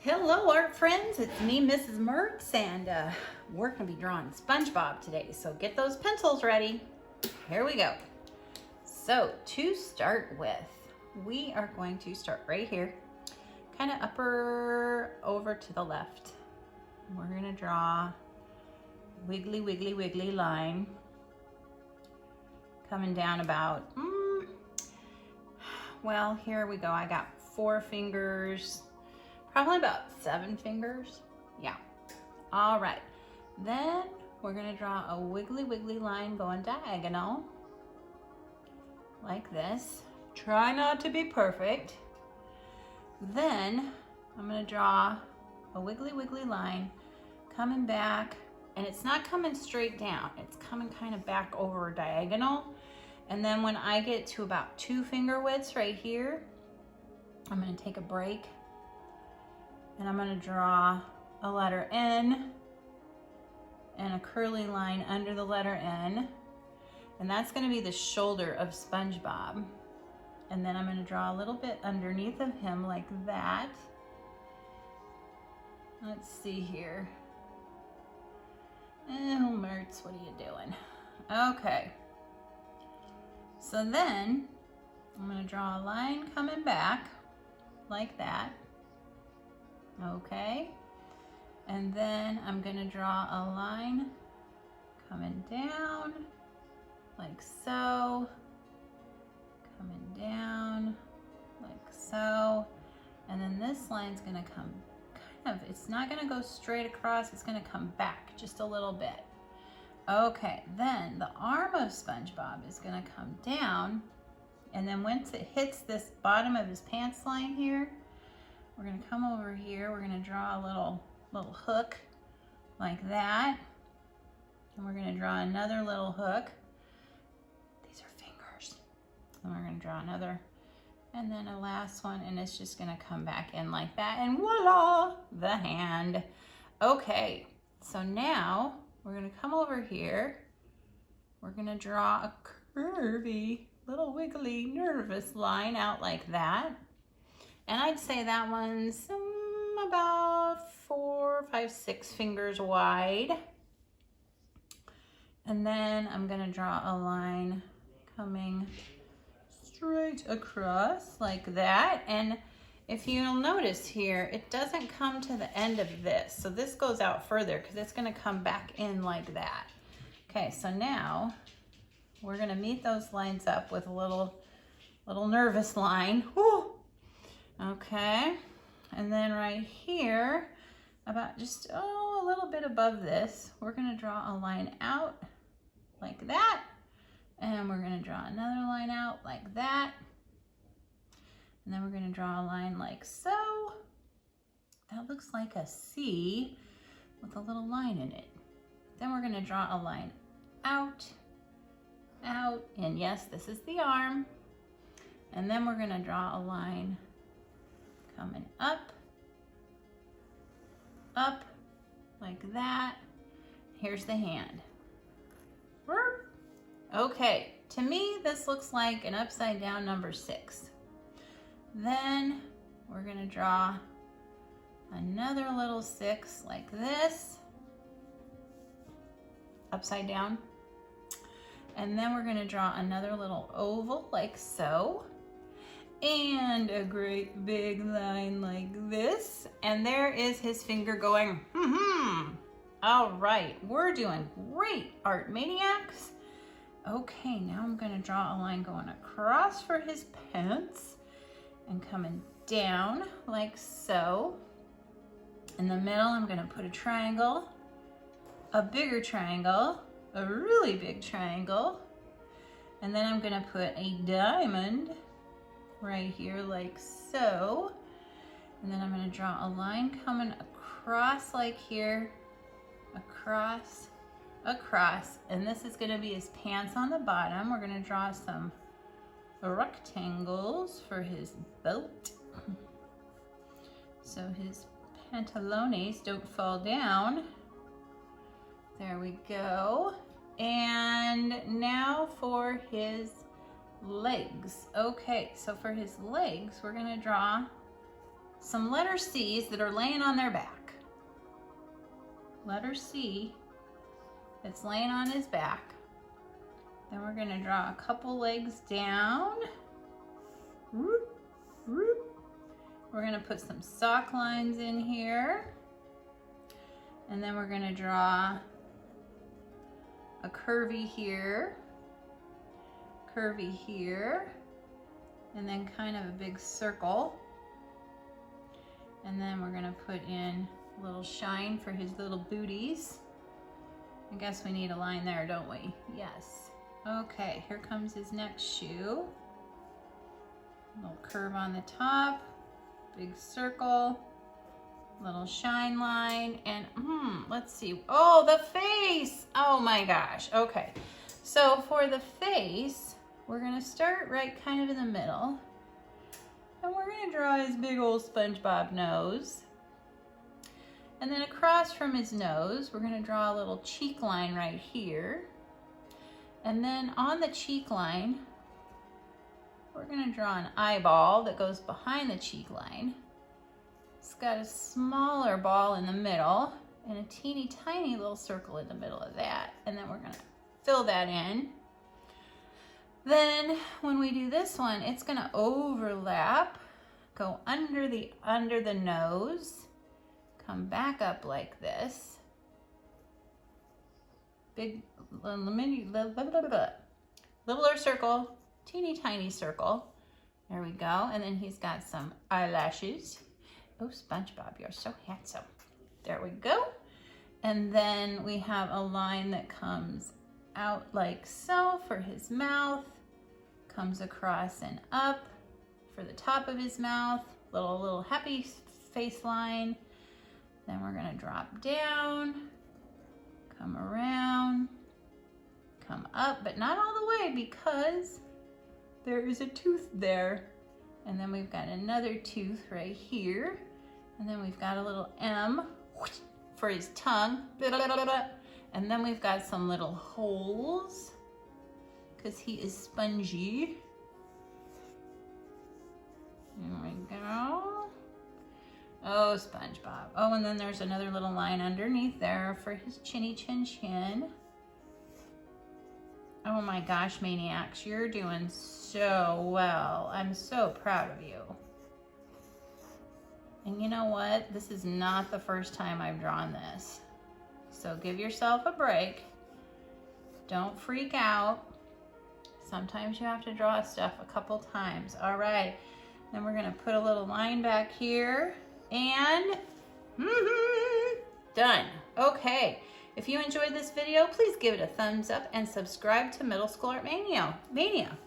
Hello art friends, it's me Mrs. Mertz and we're going to be drawing SpongeBob today, so get those pencils ready. Here we go. So to start with, we are going to start right here, kind of upper over to the left. We're going to draw wiggly wiggly wiggly line coming down about, well, here we go. I got 4 fingers. Probably about 7 fingers. Yeah. All right. Then we're going to draw a wiggly wiggly line going diagonal like this. Try not to be perfect. Then I'm going to draw a wiggly wiggly line coming back, and it's not coming straight down. It's coming kind of back over diagonal. And then when I get to about 2 finger widths right here, I'm going to take a break. And I'm going to draw a letter N and a curly line under the letter N. And that's going to be the shoulder of SpongeBob. And then I'm going to draw a little bit underneath of him like that. Let's see here. Oh, Mertz, what are you doing? Okay. So then I'm going to draw a line coming back like that. Okay, and then I'm going to draw a line coming down like so, coming down like so, and then this line's going to come kind of, it's not going to go straight across, it's going to come back just a little bit. Okay, then the arm of SpongeBob is going to come down, and then once it hits this bottom of his pants line here, we're going to come over here, we're going to draw a little hook like that. And we're going to draw another little hook. These are fingers. And we're going to draw another, and then a last one, and it's just going to come back in like that. And voila, the hand. Okay, so now we're going to come over here. We're going to draw a curvy, little wiggly, nervous line out like that. And I'd say that one's about 4, 5, 6 fingers wide. And then I'm going to draw a line coming straight across like that. And if you'll notice here, it doesn't come to the end of this. So this goes out further because it's going to come back in like that. Okay, so now we're going to meet those lines up with a little nervous line. Woo! Okay, and then right here, about just a little bit above this, we're going to draw a line out like that, and we're going to draw another line out like that, and then we're going to draw a line like so. That looks like a C with a little line in it. Then we're going to draw a line out, and yes, this is the arm, and then we're going to draw a line coming up, like that. Here's the hand. Okay, to me, this looks like an upside down number 6. Then we're gonna draw another little 6 like this, upside down. And then we're gonna draw another little oval like so. And a great big line like this. And there is his finger going, All right, we're doing great, Art Maniacs. Okay, now I'm gonna draw a line going across for his pants and coming down like so. In the middle, I'm gonna put a triangle, a bigger triangle, a really big triangle, and then I'm gonna put a diamond right here like so. And then I'm going to draw a line coming across like here, across, and this is going to be his pants on the bottom. We're going to draw some rectangles for his belt so his pantalones don't fall down. There we go. And now for his legs. Okay, so for his legs, we're gonna draw some letter C's that are laying on their back. Letter C that's laying on his back. Then we're gonna draw a couple legs down. Whoop, whoop. We're gonna put some sock lines in here. And then we're gonna draw a curvy here, and then kind of a big circle. And then we're gonna put in a little shine for his little booties. I guess we need a line there, don't we? Yes. Okay, here comes his next shoe. Little curve on the top, big circle, little shine line, and let's see. Oh, the face! Oh my gosh. Okay, so for the face, we're gonna start right kind of in the middle, and we're gonna draw his big old SpongeBob nose. And then across from his nose, we're gonna draw a little cheek line right here. And then on the cheek line, we're gonna draw an eyeball that goes behind the cheek line. It's got a smaller ball in the middle and a teeny tiny little circle in the middle of that. And then we're gonna fill that in. Then when we do this one, it's gonna overlap, go under the nose, come back up like this. Big, littler circle, teeny tiny circle. There we go. And then he's got some eyelashes. Oh, SpongeBob, you're so handsome. There we go. And then we have a line that comes out like so for his mouth, comes across and up for the top of his mouth, little happy face line. Then we're gonna drop down, come around, come up, but not all the way because there is a tooth there. And then we've got another tooth right here. And then we've got a little M for his tongue. And then we've got some little holes because he is spongy. There we go. Oh, SpongeBob. Oh, and then there's another little line underneath there for his chinny chin chin. Oh my gosh, Maniacs, you're doing so well. I'm so proud of you. And you know what? This is not the first time I've drawn this. So give yourself a break. Don't freak out. Sometimes you have to draw stuff a couple times. All right, then we're gonna put a little line back here and done. Okay, if you enjoyed this video, please give it a thumbs up and subscribe to Middle School Art Mania.